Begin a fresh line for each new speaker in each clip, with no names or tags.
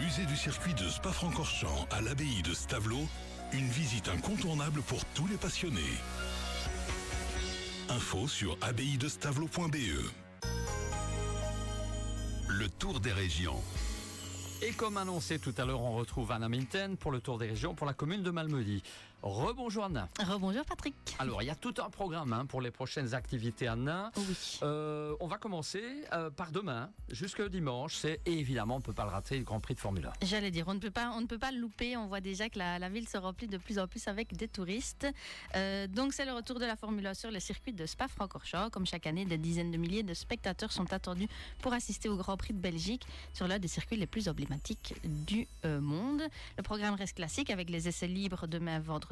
musée du circuit de Spa-Francorchamps à l'abbaye de Stavelot, une visite incontournable pour tous les passionnés. Info sur abbaye-de-stavelot.be. Le tour des régions.
Et comme annoncé tout à l'heure, on retrouve Anna Minten pour le tour des régions pour la commune de Malmedy. Rebonjour Anna.
Rebonjour Patrick.
Alors il y a tout un programme pour les prochaines activités Anna.
Oui.
On va commencer par demain jusque dimanche. C'est évidemment, on ne peut pas le rater, le Grand Prix de Formule 1.
J'allais dire, on ne peut pas le louper. On voit déjà que la ville se remplit de plus en plus avec des touristes. Donc c'est le retour de la Formule 1 sur le circuit de Spa-Francorchamps. Comme chaque année, des dizaines de milliers de spectateurs sont attendus pour assister au Grand Prix de Belgique sur l'un des circuits les plus emblématiques du monde. Le programme reste classique avec les essais libres demain vendredi,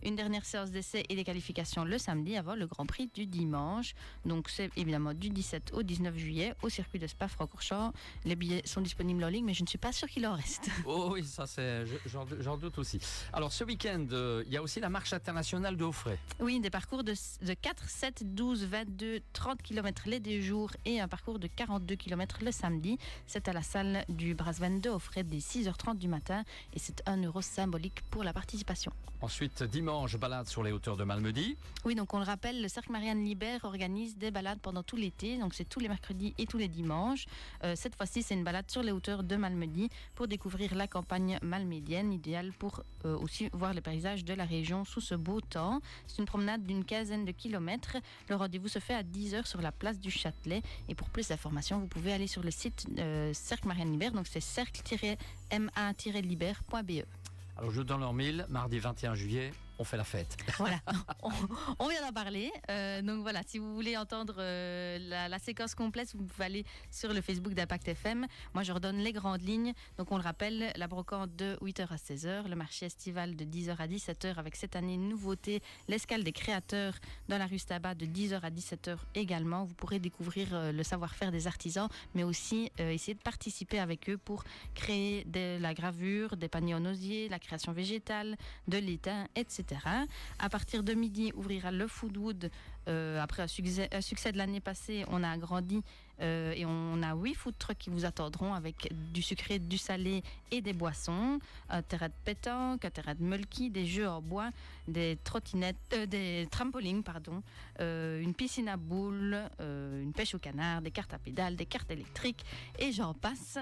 une dernière séance d'essais et des qualifications le samedi avant le Grand Prix du dimanche. Donc c'est évidemment du 17 au 19 juillet au circuit de Spa-Francorchamps. Les billets sont disponibles en ligne, mais je ne suis pas sûre qu'il en reste.
Oh oui, ça c'est, j'en doute aussi. Alors ce week-end, il y a aussi la marche internationale de Haufray.
Oui, des parcours de 4, 7, 12, 22, 30 km les deux jours et un parcours de 42 km le samedi. C'est à la salle du Brasven de Haufray dès 6h30 du matin et c'est 1 € symbolique pour la participation.
Ensuite, dimanche, balade sur les hauteurs de Malmedy.
Oui, donc on le rappelle, le Cercle Marianne Libert organise des balades pendant tout l'été, donc c'est tous les mercredis et tous les dimanches. Cette fois-ci, c'est une balade sur les hauteurs de Malmedy pour découvrir la campagne malmédienne, idéale pour aussi voir les paysages de la région sous ce beau temps. C'est une promenade d'une quinzaine de kilomètres. Le rendez-vous se fait à 10h sur la place du Châtelet et pour plus d'informations, vous pouvez aller sur le site Cercle Marianne Libert, donc c'est cercle-ma-libert.be.
Alors je donne leur 1000, mardi 21 juillet, on fait la fête.
Voilà, on vient d'en parler. Donc voilà, si vous voulez entendre la séquence complète, vous pouvez aller sur le Facebook d'Impact FM. Moi, je redonne les grandes lignes. Donc on le rappelle, la brocante de 8h à 16h, le marché estival de 10h à 17h avec cette année une nouveauté, l'escale des créateurs dans la rue Stabat de 10h à 17h également. Vous pourrez découvrir le savoir-faire des artisans, mais aussi essayer de participer avec eux pour créer de la gravure, des paniers en osier, la création végétale, de l'étain, etc. À partir de midi, ouvrira le Foodwood. Après un succès de l'année passée, on a agrandi et on a 8 food trucks qui vous attendront avec du sucré, du salé et des boissons. Un terrain de pétanque, un terrain de mulky, des jeux en bois, des trottinettes, des trampolines, une piscine à boules, une pêche au canard, des cartes à pédales, des cartes électriques et j'en passe.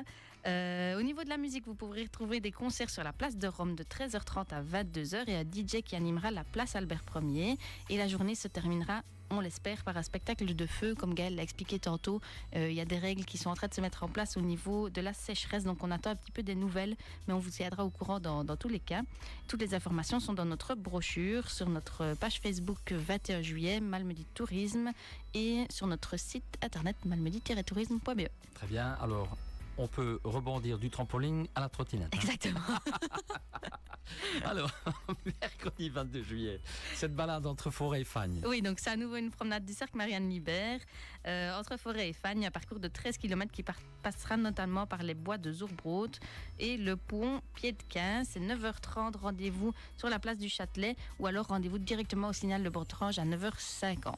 Au niveau de la musique, vous pourrez retrouver des concerts sur la place de Rome de 13h30 à 22h et un DJ qui animera la place Albert Ier. Et la journée se terminera, on l'espère, par un spectacle de feu. Comme Gaëlle l'a expliqué tantôt, il y a des règles qui sont en train de se mettre en place au niveau de la sécheresse. Donc on attend un petit peu des nouvelles, mais on vous tiendra au courant dans tous les cas. Toutes les informations sont dans notre brochure, sur notre page Facebook 21 juillet, Malmedy Tourisme, et sur notre site internet malmedy-tourisme.be.
Très bien, alors on peut rebondir du trampoline à la trottinette.
Exactement.
Alors, mercredi 22 juillet, cette balade entre Forêt et Fagnes.
Oui, donc c'est à nouveau une promenade du Cercle Marianne Libert. Entre Forêt et Fagnes, un parcours de 13 km qui passera notamment par les bois de Zourbrot et le pont Pied de 15. C'est 9h30, rendez-vous sur la place du Châtelet ou alors rendez-vous directement au signal de Borderange à 9h50.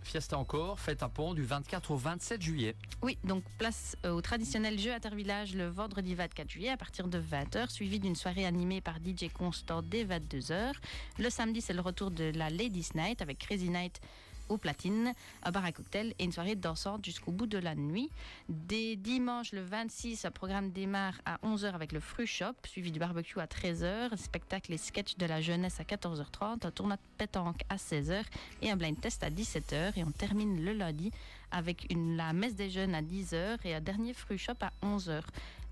Fiesta encore, fête à Pont du 24 au 27 juillet.
Oui, donc place au traditionnel jeu Intervillage le vendredi 24 juillet à partir de 20h, suivi d'une soirée animée par DJ Constant dès 22h. Le samedi, c'est le retour de la Ladies Night avec Crazy Night au platine, un bar à cocktail et une soirée dansante jusqu'au bout de la nuit. Dès dimanche le 26, un programme démarre à 11h avec le Fruit Shop, suivi du barbecue à 13h, spectacle et sketch de la jeunesse à 14h30, un tournoi de pétanque à 16h et un blind test à 17h. Et on termine le lundi avec la messe des jeunes à 10h et un dernier Fruit Shop à 11h.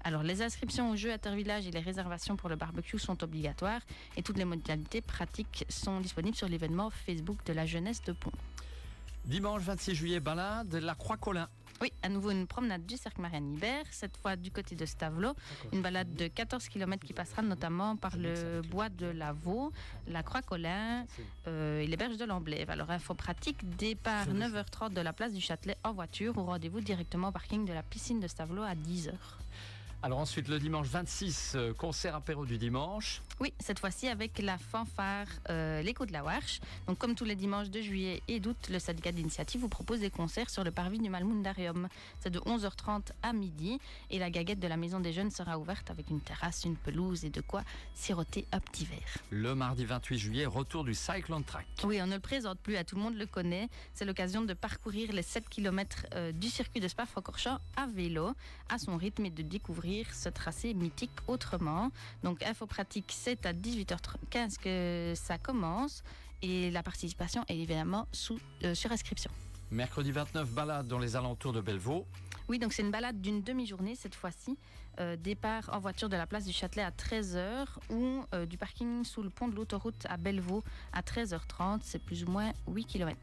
Alors, les inscriptions au jeu Intervillage et les réservations pour le barbecue sont obligatoires et toutes les modalités pratiques sont disponibles sur l'événement Facebook de la jeunesse de Pont.
Dimanche 26 juillet, balade la Croix-Colin.
Oui, à nouveau une promenade du Cercle Marianne Libert, cette fois du côté de Stavelot. Une balade de 14 km qui passera notamment par le bois de la Vaux, la Croix-Colin et les berges de l'Amblève. Alors, info pratique, départ 9h30 de la place du Châtelet en voiture ou rendez-vous directement au parking de la piscine de Stavelot à 10h.
Alors ensuite, le dimanche 26, concert apéro du dimanche.
Oui, cette fois-ci avec la fanfare L'écho de la Warche. Donc comme tous les dimanches de juillet et d'août, le syndicat d'initiative vous propose des concerts sur le parvis du Malmundarium. C'est de 11h30 à midi et la gaguette de la Maison des Jeunes sera ouverte avec une terrasse, une pelouse et de quoi siroter un petit verre.
Le mardi 28 juillet, retour du Cyclone Track.
Oui, on ne le présente plus, à tout le monde le connaît. C'est l'occasion de parcourir les 7 km du circuit de Spa-Francorchamps à vélo, à son rythme et de découvrir ce tracé mythique autrement. Donc info pratique, c'est à 18h15 que ça commence et la participation est évidemment sur inscription.
Mercredi 29, balade dans les alentours de Bellevaux.
Oui, donc c'est une balade d'une demi-journée cette fois-ci. Départ en voiture de la place du Châtelet à 13h ou du parking sous le pont de l'autoroute à Bellevaux à 13h30. C'est plus ou moins 8 km.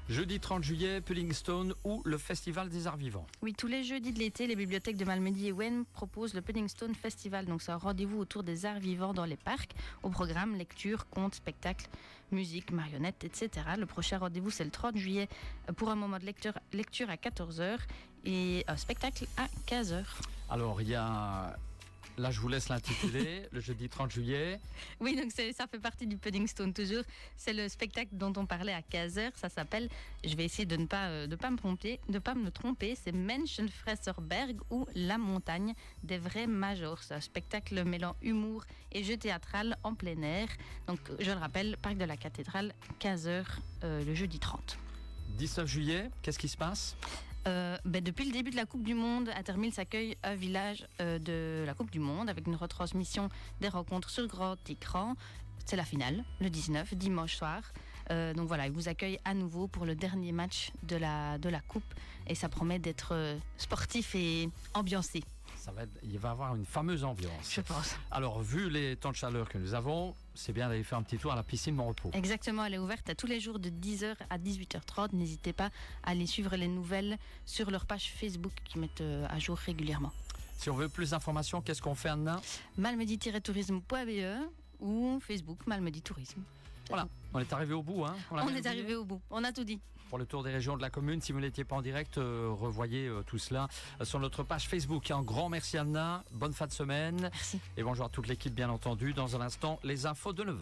Jeudi 30 juillet, Puddingstone ou le Festival des Arts Vivants.
Oui, tous les jeudis de l'été, les bibliothèques de Malmedy et Wen proposent le Puddingstone Festival. Donc c'est un rendez-vous autour des arts vivants dans les parcs. Au programme, lecture, contes, spectacles, musique, marionnettes, etc. Le prochain rendez-vous, c'est le 30 juillet pour un moment de lecture à 14h et un spectacle à 15h.
Alors, il y a... Là, je vous laisse l'intituler, le jeudi 30 juillet.
Oui, donc ça fait partie du Puddingstone toujours. C'est le spectacle dont on parlait à 15h. Ça s'appelle, je vais essayer de ne pas me tromper, c'est Menschenfresserberg ou La montagne des vrais majors. C'est un spectacle mêlant humour et jeu théâtral en plein air. Donc, je le rappelle, Parc de la Cathédrale, 15h le jeudi 30.
19 juillet, qu'est-ce qui se passe ?
Depuis le début de la Coupe du Monde, Intermil s'accueille un village de la Coupe du Monde avec une retransmission des rencontres sur grand écran. C'est la finale, le 19, dimanche soir. Donc voilà, il vous accueille à nouveau pour le dernier match de la Coupe et ça promet d'être sportif et ambiancé.
Il va y avoir une fameuse ambiance.
Je pense.
Alors, vu les temps de chaleur que nous avons, c'est bien d'aller faire un petit tour à la piscine Mon Repos.
Exactement, elle est ouverte à tous les jours de 10h à 18h30. N'hésitez pas à aller suivre les nouvelles sur leur page Facebook qui mettent à jour régulièrement.
Si on veut plus d'informations, qu'est-ce qu'on fait maintenant ?
malmedy-tourisme.be ou Facebook Malmedy Tourisme.
Voilà, on est arrivé au bout. Hein.
On est arrivé au bout, on a tout dit.
Pour le tour des régions de la commune, si vous n'étiez pas en direct, revoyez tout cela sur notre page Facebook. Un grand merci Anna, bonne fin de semaine.
Merci.
Et bonjour à toute l'équipe bien entendu. Dans un instant, les infos de 9h.